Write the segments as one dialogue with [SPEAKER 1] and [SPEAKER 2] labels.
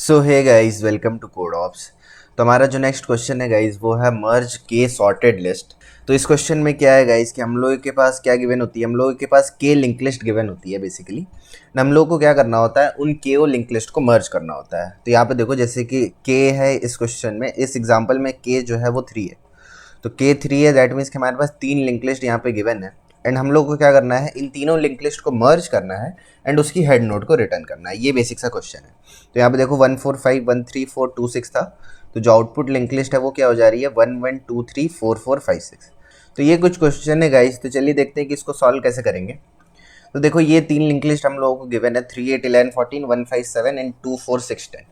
[SPEAKER 1] So hey guys, welcome to Code Ops. तो हमारा जो नेक्स्ट क्वेश्चन है गाइस वो है मर्ज के सॉर्टेड लिस्ट। तो इस क्वेश्चन में क्या है गाइस कि हम लोगों के पास क्या गिवन होती है, हम लोगों के पास के लिंक लिस्ट गिवन होती है बेसिकली। हम लोगों को क्या करना होता है, उन के ओ लिंक लिस्ट को मर्ज करना होता है। तो यहाँ पे देखो, जैसे कि के है इस क्वेश्चन में, इस एग्जाम्पल में के जो है वो 3 है। तो के 3 है, दैट मीन्स कि हमारे पास 3 लिंक लिस्ट यहाँ पे गिवन है। एंड हम लोग को क्या करना है, इन तीनों लिंक लिस्ट को मर्ज करना है एंड उसकी हेड नोड को रिटर्न करना है। ये बेसिक सा क्वेश्चन है। तो यहाँ पे देखो 1 4 5 1 3 4 2 6 था। तो जो आउटपुट लिंक लिस्ट है वो क्या हो जा रही है, 1 1 2 3 4 4 5 6। तो ये कुछ क्वेश्चन है गाइस। तो चलिए देखते हैं कि इसको सॉल्व कैसे करेंगे। तो देखो, ये 3 लिंक लिस्ट हम लोगों को गिवन है, 3 8 11 14 1 5 7 एंड 2 4 6 10।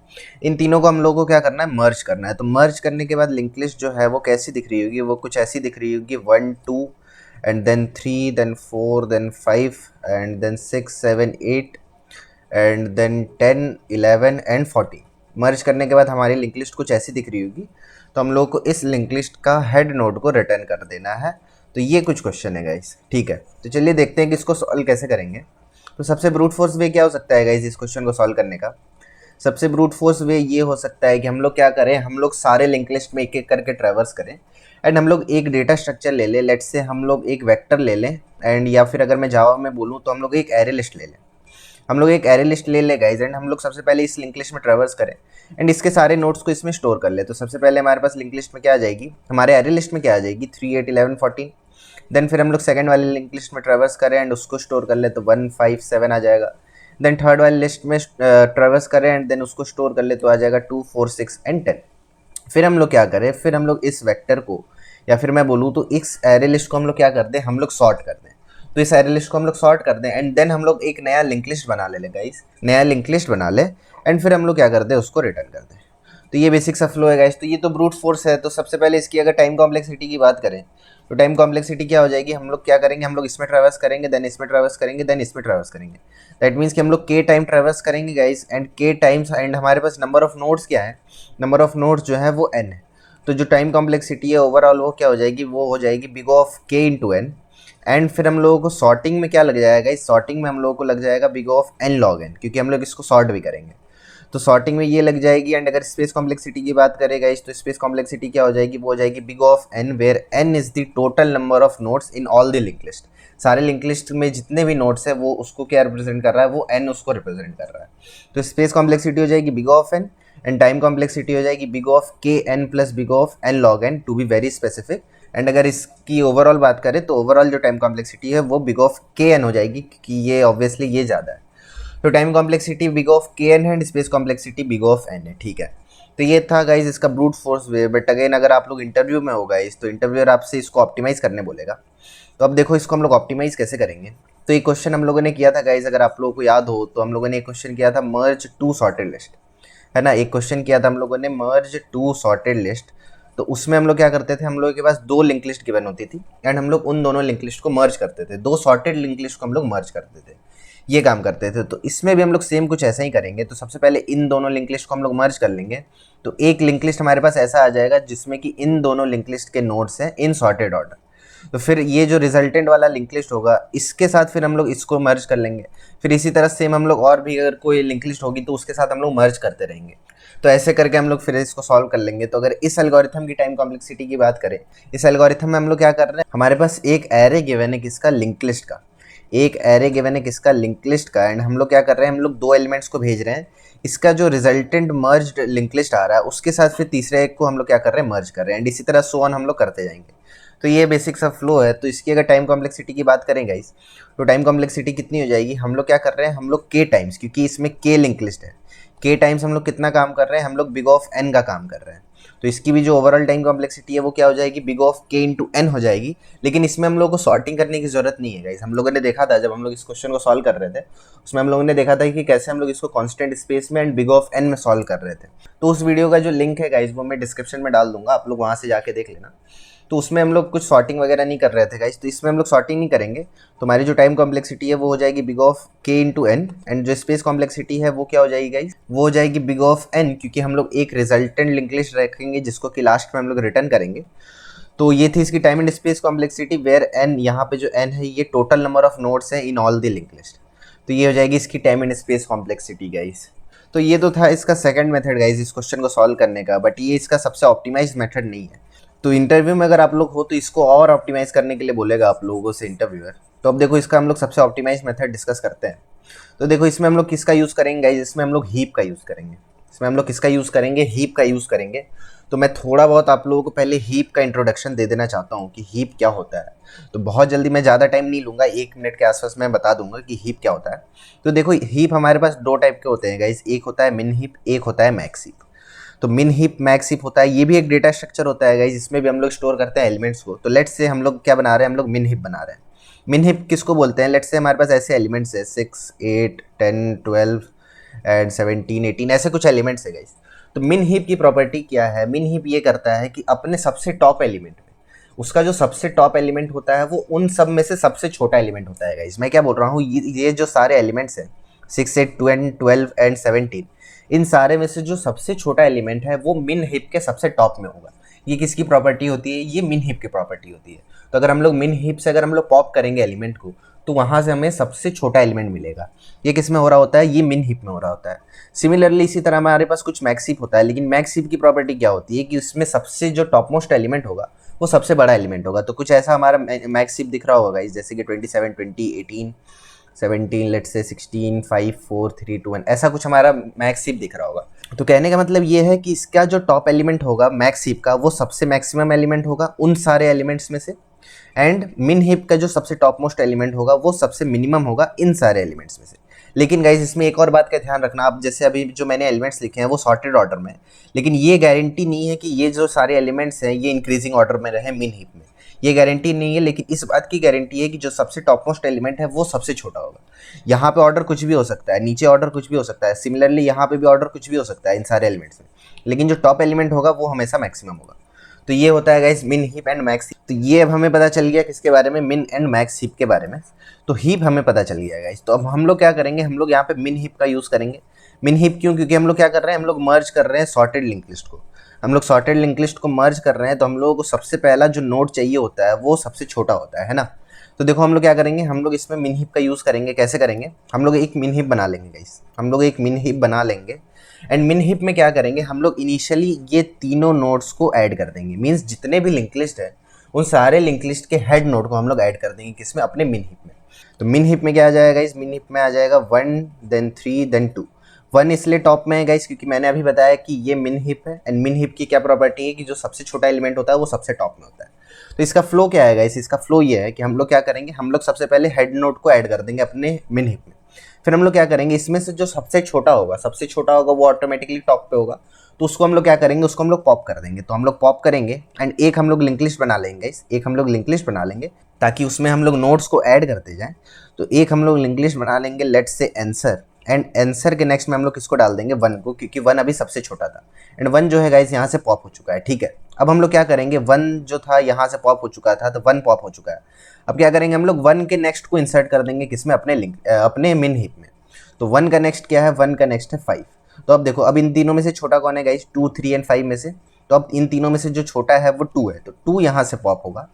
[SPEAKER 1] इन तीनों को हम लोगों को क्या करना है, मर्ज करना है। तो मर्ज करने के बाद लिंक लिस्ट जो है वो कैसी दिख रही होगी, वो कुछ ऐसी दिख रही होगी, 1 2 and then 3 then 4 then 5 and then 6 7 8 and then 10 11 and 14। Merge करने के बाद हमारी लिंक लिस्ट कुछ ऐसी दिख रही होगी। तो हम लोग को इस लिंक लिस्ट का हेड नोड को रिटर्न कर देना है। तो ये कुछ क्वेश्चन है गाइस, ठीक है। तो चलिए देखते हैं कि इसको सॉल्व कैसे करेंगे। तो सबसे ब्रूट फोर्स वे क्या हो सकता है गाइस इस क्वेश्चन को सॉल्व करने का। सबसे ब्रूट फोर्स वे ये हो सकता है कि हम लोग क्या करें, हम लोग सारे लिंक लिस्ट में एक एक करके ट्रैवर्स करें एंड हम लोग एक डेटा स्ट्रक्चर ले लें। लेट्स से हम लोग एक वेक्टर ले लें एंड या फिर अगर मैं जावा में बोलूँ तो हम लोग एक एरे लिस्ट ले लें। हम लोग एक एरे लिस्ट ले गाइज एंड हम लोग सबसे पहले इस लिंक लिस्ट में ट्रैवर्स करें एंड इसके सारे नोट्स को इसमें स्टोर कर ले। तो सबसे पहले हमारे पास लिंक लिस्ट में क्या आ जाएगी, हमारे एरे लिस्ट में क्या आ जाएगी, 3 8 11 14। देन फिर हम लोग सेकंड वाले लिंक लिस्ट में ट्रैवर्स करें एंड उसको स्टोर कर ले, तो 1 5 7 आ जाएगा। देन थर्ड वाले लिस्ट में ट्रैवर्स करें एंड देन उसको स्टोर कर ले, तो आ जाएगा 2 4 6 एंड 10। फिर हम लोग क्या करें, फिर हम लोग इस वेक्टर को या फिर मैं बोलूँ तो इस एरे लिस्ट को हम लोग क्या कर दें, हम लोग सॉर्ट कर दें। तो इस एरे लिस्ट को हम लोग सॉर्ट कर दें एंड देन हम लोग एक नया लिंक लिस्ट बना ले गाइस, नया लिंक लिस्ट बना ले एंड फिर हम लोग क्या कर दें, उसको रिटर्न कर दें। तो ये बेसिक सा फ्लो है गाइस। तो ये तो ब्रूट फोर्स है। तो सबसे पहले इसकी अगर टाइम कॉम्प्लेक्सिटी की बात करें तो टाइम कॉम्प्लेक्सिटी क्या हो जाएगी, हम लोग क्या करेंगे, हम लोग इसमें ट्रैवर्स करेंगे, देन इसमें ट्रैवर्स करेंगे, देन इसमें ट्रैवर्स करेंगे। दैट मीन्स कि हम लोग के टाइम ट्रैवर्स करेंगे गाइस एंड के टाइम्स एंड हमारे पास नंबर ऑफ नोड्स क्या है, नंबर ऑफ नोड्स जो है वो n है। तो जो टाइम कॉम्प्लेक्सिटी है ओवरऑल वो क्या हो जाएगी, वो हो जाएगी बिग ऑफ के इंटू एन। एंड फिर हम लोगों को सॉर्टिंग में क्या लग जाएगा, इस सॉर्टिंग में हम लोगों को लग जाएगा big of n log n, क्योंकि हम लोग इसको सॉर्ट भी करेंगे। तो सॉर्टिंग में ये लग जाएगी। एंड अगर स्पेस कॉम्प्लेक्सिटी की बात करेगा इस, तो स्पेस कॉम्प्लेक्सिटी क्या हो जाएगी, वो हो जाएगी big of n, where n is the total number of nodes in all the link list. सारे लिंक लिस्ट में जितने भी नोड्स है वो उसको क्या रिप्रेजेंट कर रहा है, वो एन उसको रिप्रेजेंट कर रहा है। तो स्पेस कॉम्प्लेक्सिटी हो जाएगी big of n and time complexity हो जाएगी big of k n plus big of n log n, to be very specific. And अगर इसकी ओवरऑल बात करें तो ओवरऑल जो टाइम कॉम्प्लेक्सिटी है वो बिग ऑफ के एन हो जाएगी, क्योंकि ये ऑब्वियसली ये ज़्यादा है। तो time complexity big of k n है and space complexity big of n है, ठीक है। तो ये था गाइज इसका brute force way. But again अगर आप लोग इंटरव्यू में हो गाइज तो इंटरव्यूअर आपसे इसको ऑप्टिमाइज करने बोलेगा। तो अब देखो इसको हम लोग ऑप्टिमाइज कैसे करेंगे। तो एक क्वेश्चन हम लोगों ने किया था गाइज, अगर आप लोगों को याद हो तो हम लोगों ने एक क्वेश्चन किया था मर्ज टू सॉर्टेड लिस्ट, है ना। एक क्वेश्चन किया था हम लोगों ने मर्ज टू सॉर्टेड लिस्ट। तो उसमें हम लोग क्या करते थे, हम लोगों के पास 2 लिंक लिस्ट गिवन होती थी एंड हम लोग उन दोनों लिंक लिस्ट को मर्ज करते थे, 2 सॉर्टेड लिंक लिस्ट को हम लोग मर्ज करते थे, ये काम करते थे। तो इसमें भी हम लोग सेम कुछ ऐसा ही करेंगे। तो सबसे पहले इन दोनों लिंक लिस्ट को हम लोग मर्ज कर लेंगे। तो एक लिंक लिस्ट हमारे पास ऐसा आ जाएगा जिसमें कि इन दोनों लिंक लिस्ट के नोड्स हैं इन सॉर्टेड ऑर्डर। तो फिर ये जो रिजल्टेंट वाला लिंक लिस्ट होगा इसके साथ फिर हम लोग इसको मर्ज कर लेंगे। फिर इसी तरह सेम हम लोग और भी अगर कोई लिंक लिस्ट होगी तो उसके साथ हम लोग मर्ज करते रहेंगे। तो ऐसे करके हम लोग फिर इसको सॉल्व कर लेंगे। तो अगर इस एल्गोरिथम की टाइम कॉम्प्लेक्सिटी की बात करें, इस एल्गोरिथम में हम लोग क्या कर रहे हैं, हमारे पास एक एरे गिवन है किसका, लिंक लिस्ट का। एक एरे गिवन है किसका, लिंक लिस्ट का। एंड हम लोग क्या कर रहे हैं, हम लोग 2 एलिमेंट्स को भेज रहे हैं। इसका जो रिजल्टेंट मर्ज्ड लिंक लिस्ट आ रहा है उसके साथ फिर तीसरे एक को हम लोग क्या कर रहे हैं, मर्ज कर रहे हैं। एंड इसी तरह सो ऑन हम लोग करते जाएंगे। तो ये बेसिक सा फ्लो है। तो इसकी अगर टाइम कॉम्प्लेक्सिटी की बात करें गाइस, तो टाइम कॉम्प्लेक्सिटी कितनी हो जाएगी, हम लोग क्या कर रहे हैं, हम लोग के टाइम्स, क्योंकि इसमें के लिंक लिस्ट है, के टाइम्स हम लोग कितना काम कर रहे हैं, हम लोग बिग ऑफ एन का काम कर रहे हैं। तो इसकी भी जो ओवरऑल टाइम कॉम्प्लेक्सिटी है वो क्या हो जाएगी, बिग ऑफ के इंटू एन हो जाएगी। लेकिन इसमें हम लोगों को सॉर्टिंग करने की जरूरत नहीं है गाइस। हम लोगों ने देखा था जब हम लोग इस क्वेश्चन को सॉल्व कर रहे थे, उसमें हम लोगों ने देखा था कि कैसे हम लोग इसको कांस्टेंट स्पेस में एंड बिग ऑफ एन में सॉल्व कर रहे थे। तो उस वीडियो का जो लिंक है गाइस वो मैं डिस्क्रिप्शन में डाल दूंगा, आप लोग वहां से जाके देख लेना। तो उसमें हम लोग कुछ सॉर्टिंग वगैरह नहीं कर रहे थे गाइस। तो इसमें हम लोग सॉर्टिंग नहीं करेंगे। तो हमारी जो टाइम कॉम्प्लेक्सिटी है वो हो जाएगी बिग ऑफ के इंटू एन एंड जो स्पेस कॉम्प्लेक्सिटी है वो क्या हो जाएगी गाइस, वो हो जाएगी बिग ऑफ एन, क्योंकि हम लोग एक रिजल्टेंट लिंक लिस्ट रखेंगे जिसको कि लास्ट में हम लोग रिटर्न करेंगे। तो ये थी इसकी time and space complexity, where n, यहाँ पे जो एन है ये टोटल नंबर ऑफ नोड्स है इन ऑल द लिंक लिस्ट। तो ये हो जाएगी इसकी time and space complexity guys. तो ये तो था इसका सेकंड मेथड गाइज इस क्वेश्चन को सॉल्व करने का, बट ये इसका सबसे ऑप्टिमाइज मेथड नहीं है। तो इंटरव्यू में अगर आप लोग हो तो इसको और ऑप्टिमाइज करने के लिए बोलेगा आप लोगों से इंटरव्यूअर। तो अब देखो इसका हम लोग सबसे ऑप्टिमाइज मेथड डिस्कस करते हैं। तो देखो इसमें हम लोग किसका यूज़ करेंगे गाइज, इसमें हम लोग हीप का यूज़ करेंगे। इसमें हम लोग किसका यूज़ करेंगे, हीप का यूज़ करेंगे। तो मैं थोड़ा बहुत आप लोगों को पहले हीप का इंट्रोडक्शन दे देना चाहता हूँ कि हीप क्या होता है। तो बहुत जल्दी, मैं ज़्यादा टाइम नहीं लूँगा, 1 मिनट के आसपास मैं बता दूंगा कि हीप क्या होता है। तो देखो हीप हमारे पास दो टाइप के होते हैं गाइज, एक होता है मिन हीप, एक होता है मैक्स हीप। तो मिन हीप मैक्स हीप होता है, ये भी एक डेटा स्ट्रक्चर होता है गाइज, जिसमें भी हम लोग स्टोर करते हैं एलिमेंट्स को। तो लेट्स से हम लोग क्या बना रहे हैं, हम लोग मिन हीप बना रहे हैं। मिन हीप किसको बोलते हैं, लेट्स से हमारे पास ऐसे एलिमेंट्स है 6 8 10 12 एंड 17 18 ऐसे कुछ एलिमेंट्स है गाइज। तो मिन हीप की प्रॉपर्टी क्या है, मिन हीप ये करता है कि अपने सबसे टॉप एलिमेंट में उसका जो सबसे टॉप एलिमेंट होता है वो उन सब में से सबसे छोटा एलिमेंट होता है गाइज। मैं क्या बोल रहा हूँ, ये जो सारे एलिमेंट्स हैं 6 8 12 एंड 17, इन सारे में से जो सबसे छोटा एलिमेंट है वो मिन हीप के सबसे टॉप में होगा। ये किसकी प्रॉपर्टी होती है, ये मिन हीप की प्रॉपर्टी होती है। तो अगर हम लोग मिन हीप से अगर हम लोग पॉप करेंगे एलिमेंट को, तो वहां से हमें सबसे छोटा एलिमेंट मिलेगा। ये किस में हो रहा होता है, ये मिन हीप में हो रहा होता है। सिमिलरली इसी तरह हमारे पास कुछ मैक्स हीप होता है, लेकिन मैक्स हीप की प्रॉपर्टी क्या होती है कि उसमें सबसे जो टॉप मोस्ट एलिमेंट होगा वो सबसे बड़ा एलिमेंट होगा। तो कुछ ऐसा हमारा मैक्स हीप दिख रहा होगा इस, जैसे कि 27 20 18 17 लेट्स से 16 5 4 3 2 1, ऐसा कुछ हमारा मैक्स हीप दिख रहा होगा। तो कहने का मतलब ये है कि इसका जो टॉप एलिमेंट होगा मैक्स हीप का, वो सबसे मैक्सिमम एलिमेंट होगा उन सारे एलिमेंट्स में से। एंड मिन हीप का जो सबसे टॉप मोस्ट एलिमेंट होगा वो सबसे मिनिमम होगा इन सारे एलिमेंट्स में से। लेकिन गाइज इसमें एक और बात का ध्यान रखना, आप जैसे अभी जो मैंने एलिमेंट्स लिखे हैं वो सॉर्टेड ऑर्डर में है, लेकिन ये गारंटी नहीं है कि ये जो सारे एलिमेंट्स हैं ये इंक्रीजिंग ऑर्डर में रहे मिन हीप में। ये गारंटी नहीं है, लेकिन इस बात की गारंटी है कि जो सबसे टॉप मोस्ट एलिमेंट है वो सबसे छोटा होगा। यहाँ पे ऑर्डर कुछ भी हो सकता है, नीचे ऑर्डर कुछ भी हो सकता है, सिमिलरली यहाँ पे भी ऑर्डर कुछ भी हो सकता है इन सारे एलिमेंट्स में, लेकिन जो टॉप एलिमेंट होगा वो हमेशा मैक्सिमम होगा। तो ये होता है गाइस मिन हीप एंड मैक्स हीप। तो ये अब हमें पता चल गया किसके बारे में, मिन एंड मैक्स हीप के बारे में। तो हीप हमें पता चल गया गाइस। तो अब हम लोग क्या करेंगे, हम लोग यहाँ पे मिन हीप का यूज़ करेंगे। मिन हीप क्यों, क्योंकि हम लोग क्या कर रहे हैं, हम लोग मर्ज कर रहे हैं सॉर्टेड लिंक लिस्ट को। हम लोग सॉर्टेड लिंक लिस्ट को मर्ज कर रहे हैं, तो हम लोगों को सबसे पहला जो नोड चाहिए होता है वो सबसे छोटा होता है ना। तो देखो हम लोग क्या करेंगे, हम लोग इसमें मिन हीप का यूज़ करेंगे। कैसे करेंगे, हम लोग एक मिन हीप बना लेंगे गाइस, हम लोग एक मिन हीप बना लेंगे। एंड मिन हीप में क्या करेंगे, हम लोग इनिशियली ये तीनों नोड्स को ऐड कर देंगे। मीन्स जितने भी लिंक लिस्ट है उन सारे लिंक लिस्ट के हेड नोड को हम लोग ऐड कर देंगे किसमें, अपने मिन हीप में। तो मिन हीप में क्या आ जाएगा इस मिन हीप में आ जाएगा 1 देन 3 देन 2। 1 इसलिए टॉप में है गाइस क्योंकि मैंने अभी बताया कि ये मिन हीप है। एंड मिन हीप की क्या प्रॉपर्टी है कि जो सबसे छोटा एलिमेंट होता है वो सबसे टॉप में होता है। तो इसका फ्लो क्या है गाइस, इसका फ्लो ये है कि हम लोग क्या करेंगे, हम लोग सबसे पहले हेड नोड को ऐड कर देंगे अपने मिन हीप में। फिर हम लोग क्या करेंगे, इसमें से जो सबसे छोटा होगा, सबसे छोटा होगा वो ऑटोमेटिकली टॉप पे होगा। तो उसको हम लोग क्या करेंगे, उसको हम लोग पॉप कर देंगे। तो हम लोग पॉप करेंगे एंड एक हम लोग लिंक लिस्ट बना लेंगे, एक हम लोग लिंक लिस्ट बना लेंगे ताकि उसमें हम लोग नोड्स को ऐड करते जाएं। तो एक हम लोग लिंक लिस्ट बना लेंगे let's say answer, and answer के नेक्स्ट में हम लोग किसको डाल देंगे, 1 को, क्योंकि 1 अभी सबसे छोटा था। एंड 1 जो है गाइस यहाँ से पॉप हो चुका है, ठीक है। अब हम लोग क्या करेंगे, 1 जो था यहाँ से पॉप हो चुका था, तो 1 पॉप हो चुका है। अब क्या करेंगे, हम लोग 1 के नेक्स्ट को इंसर्ट कर देंगे किसमें, अपने अपने मिन हीप में। तो 1 का नेक्स्ट क्या है, 1 का नेक्स्ट है 5। तो अब देखो अब इन तीनों में से छोटा कौन है गाइस, 2 3 एंड 5 में से। तो अब इन तीनों में से जो छोटा है वो 2 है, तो 2 यहाँ से पॉप होगा।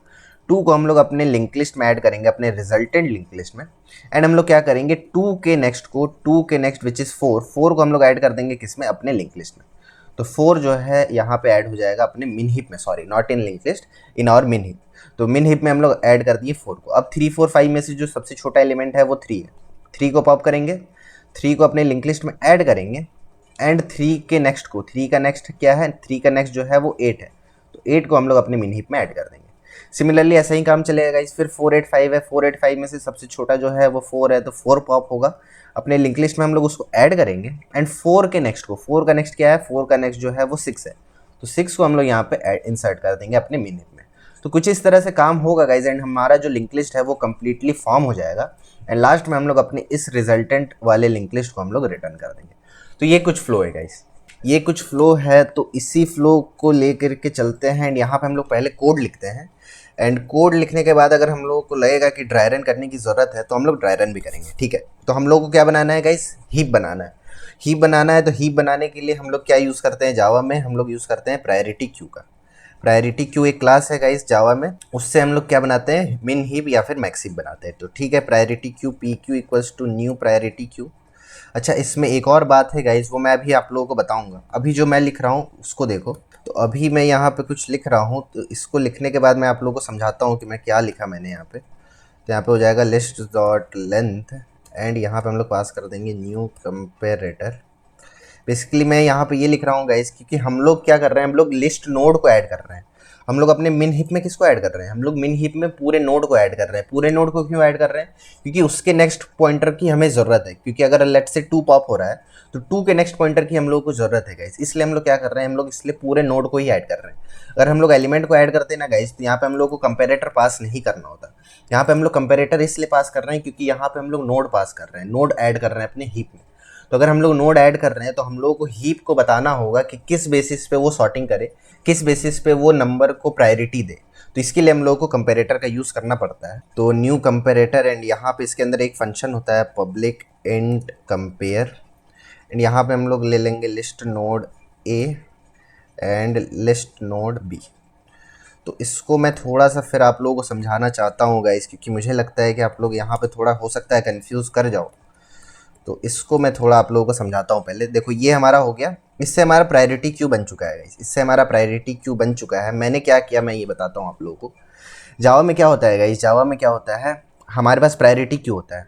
[SPEAKER 1] 2 को हम लोग अपने लिंक लिस्ट में ऐड करेंगे, अपने रिजल्टेंट लिंक लिस्ट में। एंड हम लोग क्या करेंगे, 2 के नेक्स्ट को, 2 के नेक्स्ट विच इज़ 4 को हम लोग ऐड कर देंगे किसमें, अपने लिंक लिस्ट में। तो 4 जो है यहाँ पे ऐड हो जाएगा अपने मिन हीप में, sorry not in link list, in our min heap. तो मिन हीप में हम लोग ऐड कर दिए 4 को। अब 3 4 5 में से जो सबसे छोटा एलिमेंट है वो 3 है। 3 को पॉप करेंगे, 3 को अपने लिंक लिस्ट में ऐड करेंगे। एंड 3 के नेक्स्ट को, 3 का नेक्स्ट क्या है, 3 का नेक्स्ट जो है वो 8 है। तो 8 को हम लोग अपने मिन हीप में ऐड कर देंगे। सिमिलरली ऐसा ही काम चलेगा इस, फिर 4 8 5 है, 4 8 5 में से सबसे छोटा जो है वो 4 है, तो 4 पॉप होगा अपने लिंक लिस्ट में, हम लोग उसको ऐड करेंगे। एंड 4 के नेक्स्ट को, 4 का नेक्स्ट क्या है, 4 का नेक्स्ट जो है वो 6 है। तो 6 को हम लोग यहाँ पे इंसर्ट कर देंगे अपने मिन हीप में। तो कुछ इस तरह से काम होगा गाइज, एंड हमारा जो लिंक लिस्ट है वो कम्प्लीटली फॉर्म हो जाएगा। एंड लास्ट में हम लोग अपने इस रिजल्टेंट वाले लिंक लिस्ट को हम लोग रिटर्न कर देंगे। तो ये कुछ फ्लो है गाइज, ये कुछ फ्लो है। तो इसी फ्लो को लेकर के चलते हैं। एंड यहाँ पे हम लोग पहले कोड लिखते हैं। एंड कोड लिखने के बाद अगर हम लोगों को लगेगा कि ड्राई रन करने की ज़रूरत है तो हम लोग ड्राई रन भी करेंगे, ठीक है। तो हम लोग को क्या बनाना है गाइस, हीप बनाना है। हीप बनाना है, तो हीप बनाने के लिए हम लोग क्या यूज़ करते हैं, जावा में हम लोग यूज़ करते हैं प्रायोरिटी क्यू का। प्रायोरिटी क्यू एक क्लास है गाइस जावा में, उससे हम लोग क्या बनाते हैं, मिन हीप या फिर मैक्स हीप बनाते हैं। तो ठीक है, priority queue P Q equals to new priority queue. अच्छा, इसमें एक और बात है गाइज, वो मैं अभी आप लोगों को बताऊंगा। अभी जो मैं लिख रहा हूँ उसको देखो। तो अभी मैं यहाँ पे कुछ लिख रहा हूँ, तो इसको लिखने के बाद मैं आप लोगों को समझाता हूँ कि मैं क्या लिखा मैंने यहाँ पे। तो यहाँ पे हो जाएगा लिस्ट डॉट लेंथ, एंड यहाँ पे हम लोग पास कर देंगे न्यू कंपेरेटर। बेसिकली मैं यहाँ पे ये लिख रहा हूँ गाइस, क्योंकि हम लोग क्या कर रहे हैं, हम लोग लिस्ट नोड को ऐड कर रहे हैं। हम लोग अपने मिन हिप में किसको ऐड कर रहे हैं, हम लोग मिन हिप में पूरे नोड को ऐड कर रहे हैं। पूरे नोड को क्यों ऐड कर रहे हैं, क्योंकि उसके नेक्स्ट पॉइंटर की हमें ज़रूरत है। क्योंकि अगर लेट से 2 पॉप हो रहा है तो 2 के नेक्स्ट पॉइंटर की हम लोग को ज़रूरत है गाइस। इसलिए हम लोग क्या कर रहे हैं, हम लोग इसलिए पूरे नोड को ही ऐड कर रहे हैं। अगर हम लोग एलिमेंट को ऐड करते हैं ना गाइस, तो यहाँ पे हम लोग को कंपेरेटर पास नहीं करना होता। यहाँ पे हम लोग कंपेरेटर इसलिए पास कर रहे हैं क्योंकि यहाँ पे हम लोग नोड पास कर रहे हैं, नोड ऐड कर रहे हैं अपने हीप में। तो अगर हम लोग नोड ऐड कर रहे हैं तो हम लोगों को हीप को बताना होगा कि किस बेसिस पे वो सॉर्टिंग करे, किस बेसिस पे वो नंबर को प्रायोरिटी दे। तो इसके लिए हम लोगों को कंपेरेटर का यूज़ करना पड़ता है। तो न्यू कंपेरेटर, एंड यहाँ पे इसके अंदर एक फंक्शन होता है पब्लिक इंट कंपेयर, एंड यहाँ पे हम लोग ले लेंगे list node A and list node B. तो इसको मैं थोड़ा सा फिर आप लोगों को समझाना चाहता हूँ गाइस, क्योंकि मुझे लगता है कि आप लोग यहाँ पे थोड़ा हो सकता है कंफ्यूज कर जाओ। तो इसको मैं थोड़ा आप लोगों को समझाता हूँ। पहले देखो, ये हमारा हो गया, इससे हमारा प्रायोरिटी क्यू बन चुका है गाइस। इससे हमारा प्रायोरिटी क्यू बन चुका है। मैंने क्या किया मैं ये बताता हूँ आप लोगों को। जावा में क्या होता है गाइस, जावा में क्या होता है, हमारे पास प्रायोरिटी क्यू होता है।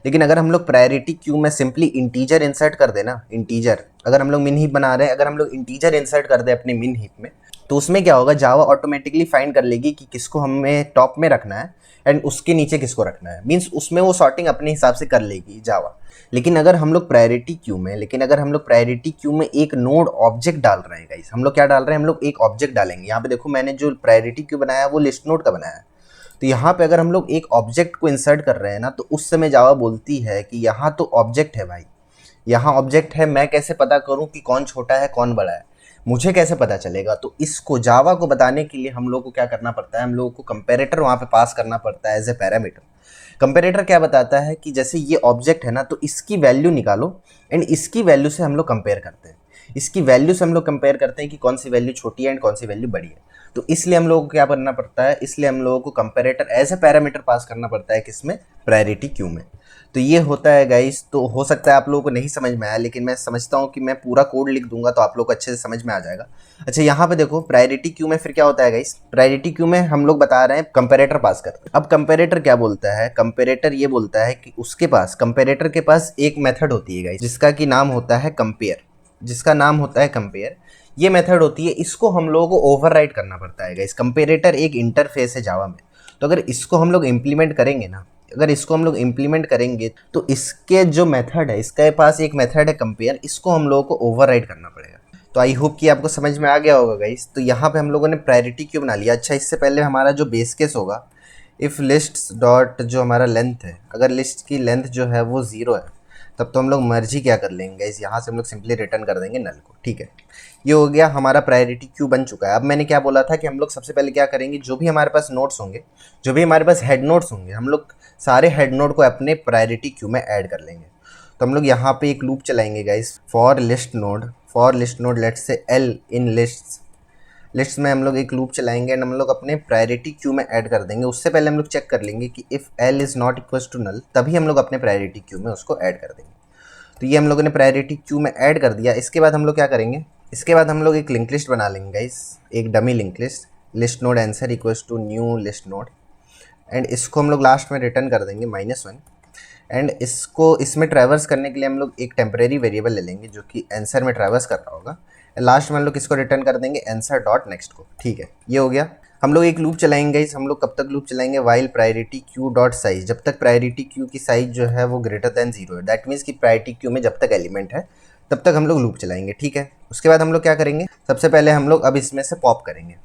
[SPEAKER 1] लेकिन अगर हम लोग प्रायोरिटी क्यू में सिंपली इंटीजर इंसर्ट कर देना, इंटीजर, अगर हम लोग मिन हीप बना रहे हैं, अगर हम लोग इंटीजर इंसर्ट कर दे अपने मिन हीप में, तो उसमें क्या होगा, जावा ऑटोमेटिकली फाइंड कर लेगी कि किसको हमें टॉप में रखना है एंड उसके नीचे किसको रखना है। मीन्स उसमें वो सॉर्टिंग अपने हिसाब से कर लेगी जावा। लेकिन अगर हम लोग प्रायोरिटी क्यू में एक नोड ऑब्जेक्ट डाल रहे हैं गाइस, हम लोग क्या डाल रहे हैं, हम लोग एक ऑब्जेक्ट डालेंगे। यहाँ पे देखो, मैंने जो प्रायोरिटी क्यू बनाया वो लिस्ट नोड का बनाया है। तो यहाँ पे अगर हम लोग एक ऑब्जेक्ट को इंसर्ट कर रहे हैं ना, तो उस समय जावा बोलती है कि यहाँ तो ऑब्जेक्ट है भाई, यहाँ ऑब्जेक्ट है, मैं कैसे पता करूँ कि कौन छोटा है कौन बड़ा है, मुझे कैसे पता चलेगा। तो इसको जावा को बताने के लिए हम लोग को क्या करना पड़ता है, हम लोगों को कंपेरेटर वहाँ पे पास करना पड़ता है एज ए पैरामीटर। कंपेरेटर क्या बताता है कि जैसे ये ऑब्जेक्ट है ना, तो इसकी वैल्यू निकालो एंड इसकी वैल्यू से हम लोग कंपेयर करते हैं। इसकी वैल्यू से हम लोग कंपेयर करते हैं कि कौन सी वैल्यू छोटी है एंड कौन सी वैल्यू बड़ी है। तो इसलिए हम लोगों को क्या करना पड़ता है, इसलिए हम लोगों को comparator as a parameter pass करना पड़ता है किसमें, प्रायोरिटी क्यू में। तो ये होता है गाइस। तो हो सकता है आप लोगों को नहीं समझ में आया, लेकिन मैं समझता हूँ कि मैं पूरा कोड लिख दूंगा तो आप लोग को अच्छे से समझ में आ जाएगा। अच्छा, यहाँ पे देखो प्रायोरिटी क्यू में फिर क्या होता है गाइस, प्रायोरिटी क्यू में हम लोग बता रहे हैं कंपेरेटर पास कर। अब कंपेरेटर क्या बोलता है, कंपेरेटर ये बोलता है कि उसके पास, कंपेरेटर के पास एक मेथड होती है गाइस, जिसका कि नाम होता है कंपेयर, जिसका नाम होता है कंपेयर। ये मेथड होती है, इसको हम लोगों को ओवरराइड करना पड़ता है गाइस। कंपेरेटर एक इंटरफेस है जावा में। तो अगर इसको हम लोग इम्प्लीमेंट करेंगे ना, अगर इसको हम लोग इम्प्लीमेंट करेंगे तो इसके जो मेथड है, इसके पास एक मेथड है कंपेयर, इसको हम लोगों को ओवरराइड करना पड़ेगा। तो आई होप कि आपको समझ में आ गया होगा गाइस। तो यहाँ पे हम लोगों ने प्रायोरिटी क्यों बना लिया। अच्छा, इससे पहले हमारा जो बेस केस होगा, इफ़ लिस्ट डॉट जो हमारा लेंथ है, अगर लिस्ट की लेंथ जो है वो 0 है, तब तो हम लोग मर्जी क्या कर लेंगे गाइस, यहाँ से हम लोग सिंपली रिटर्न कर देंगे नल को। ठीक है, ये हो गया, हमारा प्रायोरिटी क्यू बन चुका है। अब मैंने क्या बोला था कि हम लोग सबसे पहले क्या करेंगे, जो भी हमारे पास नोट्स होंगे, जो भी हमारे पास हेड नोट्स होंगे, हम लोग सारे हेड नोड को अपने प्रायोरिटी क्यू में ऐड कर लेंगे। तो हम लोग यहाँ पे एक लूप चलाएंगे guys, for list node let's say L in lists में हम लोग एक लूप चलाएंगे एंड हम लोग अपने प्रायोरिटी क्यू में ऐड कर देंगे। उससे पहले हम लोग चेक कर लेंगे कि if L is not equals to null, तभी हम लोग अपने प्रायोरिटी क्यू में उसको ऐड कर देंगे। तो ये हम लोगों ने प्रायोरिटी क्यू में ऐड कर दिया। इसके बाद हम लोग क्या करेंगे, इसके बाद हम लोग एक लिंक लिस्ट बना लेंगे गाइस, एक dummy link list, list node answer equals to new list node, and इसको हम लोग लास्ट में रिटर्न कर देंगे -1। एंड इसको, इसमें ट्रैवर्स करने के लिए हम लोग एक टेम्परेरी वेरिएबल ले लेंगे जो कि आंसर में ट्रैवर्स कर रहा होगा। लास्ट में हम लोग इसको रिटर्न कर देंगे आंसर डॉट नेक्स्ट को। ठीक है, ये हो गया। हम लोग एक लूप चलाएंगे इस, हम लोग कब तक लूप चलाएंगे, while priority queue dot size, जब तक प्रायोरिटी क्यू की साइज जो है वो ग्रेटर देन 0 है। दैट मीन्स कि प्रायोरिटी क्यू में जब तक एलिमेंट है तब तक हम लोग लूप चलाएंगे। ठीक है, उसके बाद हम लोग क्या करेंगे, सबसे पहले हम लोग अब इसमें से पॉप करेंगे।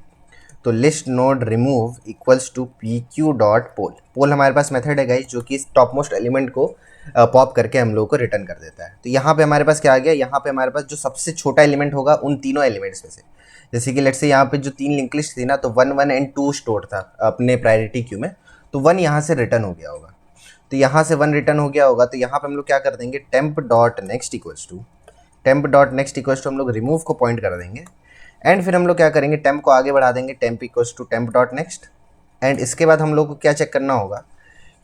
[SPEAKER 1] तो list node remove equals to P Q dot poll. Poll हमारे पास मेथड है गाइस, जो कि इस टॉप मोस्ट एलिमेंट को पॉप करके हम लोगों को रिटर्न कर देता है। तो यहाँ पे हमारे पास क्या आ गया, यहाँ पे हमारे पास जो सबसे छोटा एलिमेंट होगा उन तीनों एलिमेंट्स में से, जैसे कि लेट्स से यहाँ पे जो 3 लिंक लिस्ट थी ना, तो 1 1 एंड 2 स्टोर था अपने प्रायोरिटी क्यू में, तो 1 यहाँ से रिटर्न हो गया होगा। तो यहाँ से 1 रिटर्न हो गया होगा, तो यहाँ पे हम लोग क्या कर देंगे, temp dot next equals to हम लोग रिमूव को पॉइंट कर देंगे। एंड फिर हम लोग क्या करेंगे, टेम्प को आगे बढ़ा देंगे, temp equals to temp dot next. And इसके बाद हम लोग को क्या चेक करना होगा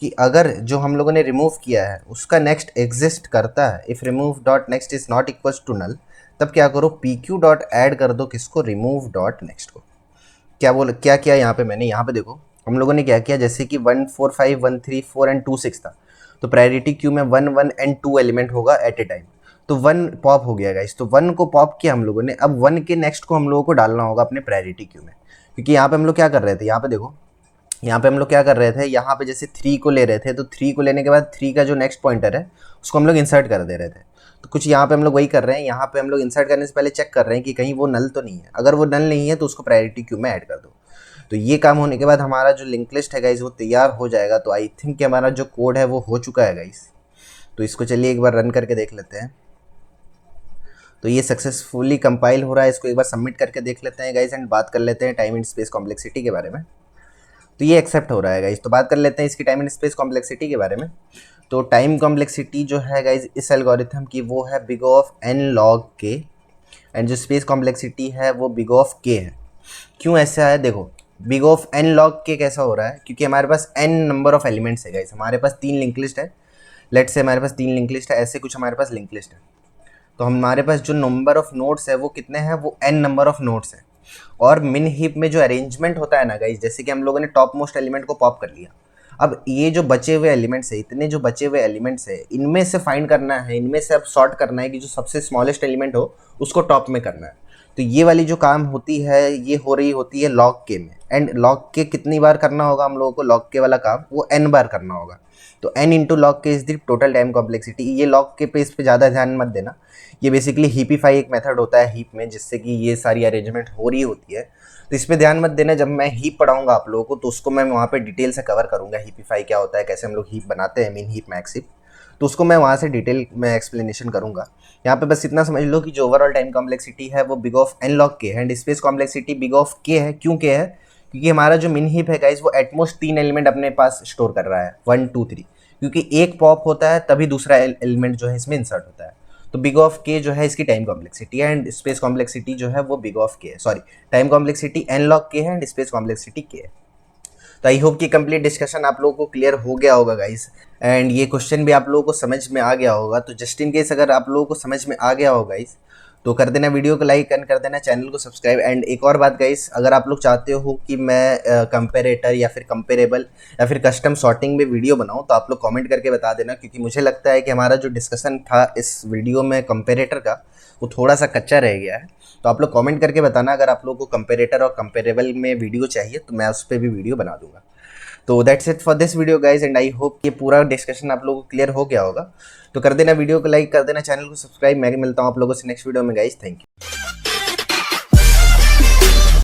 [SPEAKER 1] कि अगर जो हम लोगों ने रिमूव किया है उसका नेक्स्ट एग्जिस्ट करता है, if remove dot next is not equals to null, तब क्या करो पी क्यू डॉट ऐड कर दो किसको, रिमूव डॉट नेक्स्ट को। क्या किया यहाँ पे मैंने, यहाँ पे देखो हम लोगों ने क्या किया, जैसे कि 1 4 5 1 3 4 एंड 2 6 था, तो प्रायोरिटी क्यू में 1 1 एंड 2 एलिमेंट होगा एट ए टाइम, तो 1 पॉप हो गया गाइस, तो 1 को पॉप किया हम लोगों ने, अब 1 के नेक्स्ट को हम लोगों को डालना होगा अपने प्रायोरिटी क्यू में, क्योंकि यहाँ पे हम लोग क्या कर रहे थे, यहाँ पे देखो यहाँ पे हम लोग क्या कर रहे थे, यहाँ पे जैसे 3 को ले रहे थे, तो 3 को लेने के बाद 3 का जो नेक्स्ट पॉइंटर है उसको हम लोग इंसर्ट कर दे रहे थे, तो कुछ यहाँ पे हम लोग वही कर रहे हैं, यहाँ पे हम लोग इंसर्ट करने से पहले चेक कर रहे हैं कि कहीं वो नल तो नहीं है, अगर वो नल नहीं है तो उसको प्रायोरिटी क्यू में ऐड कर दो। तो ये काम होने के बाद हमारा जो लिंक लिस्ट है गाइस वो तैयार हो जाएगा, तो आई थिंक कि हमारा जो कोड है वो हो चुका है गाइस, तो इसको चलिए एक बार रन करके देख लेते हैं। तो ये सक्सेसफुली कंपाइल हो रहा है, इसको एक बार सबमिट करके देख लेते हैं गाइस एंड बात कर लेते हैं टाइम एंड स्पेस कॉम्प्लेक्सिटी के बारे में। तो ये एक्सेप्ट हो रहा है गाइस, तो बात कर लेते हैं इसकी टाइम एंड स्पेस कॉम्प्लेक्सिटी के बारे में। तो टाइम कॉम्प्लेक्सिटी जो है गाइस इस एल्गोरिथम की वो है बिग ऑफ एन लॉग के, एंड जो स्पेस कॉम्प्लेक्सिटी है वो बिग ऑफ के है। क्यों ऐसा है, देखो बिग ऑफ एन लॉग के कैसा हो रहा है, क्योंकि हमारे पास एन नंबर ऑफ एलिमेंट्स है गाइस, हमारे पास 3 लिंक लिस्ट है, लेट से हमारे पास 3 लिंक लिस्ट है, ऐसे कुछ हमारे पास लिंक लिस्ट है, तो हमारे पास जो नंबर ऑफ नोड्स है वो कितने हैं, वो एन नंबर ऑफ नोड्स है। और मिन हीप में जो अरेंजमेंट होता है ना गाइस, जैसे कि हम लोगों ने टॉप मोस्ट एलिमेंट को पॉप कर लिया, अब ये जो बचे हुए एलिमेंट्स है, इतने जो बचे हुए एलिमेंट्स है, इनमें से फाइंड करना है, इनमें से अब सॉर्ट करना है कि जो सबसे स्मॉलेस्ट एलिमेंट हो उसको टॉप में करना है। तो ये वाली जो काम होती है ये हो रही होती है लॉग के में, एंड लॉग के कितनी बार करना होगा हम लोगों को, लॉग के वाला काम वो एन बार करना होगा, तो एन इंटू लॉग के is the total time complexity. ये लॉग के पे इस पे ज़्यादा ध्यान मत देना, ये बेसिकली हीपीफाई एक मेथड होता है हीप में, जिससे कि ये सारी अरेंजमेंट हो रही होती है, तो इस पे ध्यान मत देना, जब मैं हीप पढ़ाऊंगा आप लोगों को तो उसको मैं वहाँ पे डिटेल से कवर करूँगा, हीपीफाई क्या होता है, कैसे हम लोग हीप बनाते हैं, मिन हीप मैक्स हीप, तो उसको मैं वहाँ से डिटेल में एक्सप्लेनेशन करूँगा। यहाँ पे बस इतना समझ लो कि जो ओवरऑल टाइम कॉम्प्लेक्सिटी है वो big of n log k है, and space complexity big of k है। क्यों के है, क्योंकि हमारा जो मिन हीप है गाइस वो एटमोस्ट 3 एलिमेंट अपने पास स्टोर कर रहा है, 1 2 3, क्योंकि एक पॉप होता है तभी दूसरा एलिमेंट जो है इसमें इंसर्ट होता है, तो बिग ऑफ के जो है इसकी टाइम कॉम्प्लेक्सिटी है, एंड स्पेस कॉम्प्लेक्सिटी जो है वो बिग ऑफ के है, sorry time complexity n log k है एंड स्पेस कॉम्प्लेक्सिटी के है। तो आई होप कि कंप्लीट डिस्कशन आप लोगों को क्लियर हो गया होगा गाइस, एंड ये क्वेश्चन भी आप लोगों को समझ में आ गया होगा, तो जस्ट इन केस अगर आप लोगों को समझ में आ गया होगा गाइस तो कर देना वीडियो को लाइक एंड कर देना चैनल को सब्सक्राइब। एंड एक और बात गाइस, अगर आप लोग चाहते हो कि मैं कंपेरेटर या फिर कंपेरेबल या फिर कस्टम सॉर्टिंग में वीडियो बनाऊं तो आप लोग कमेंट करके बता देना, क्योंकि मुझे लगता है कि हमारा जो डिस्कशन था इस वीडियो में कंपेरेटर का वो थोड़ा सा कच्चा रह गया है, तो आप लोग कमेंट करके बताना अगर आप लोगों को कंपेरेटर और कंपेरेबल में वीडियो चाहिए तो मैं उस पर भी वीडियो बना दूंगा। तो that's it for this video guys, and I hope ये पूरा डिस्कशन आप लोगों को क्लियर हो गया होगा। तो कर देना वीडियो को लाइक, कर देना चैनल को सब्सक्राइब। मैं मिलता हूँ आप लोगों से नेक्स्ट वीडियो में गाइज, थैंक यू।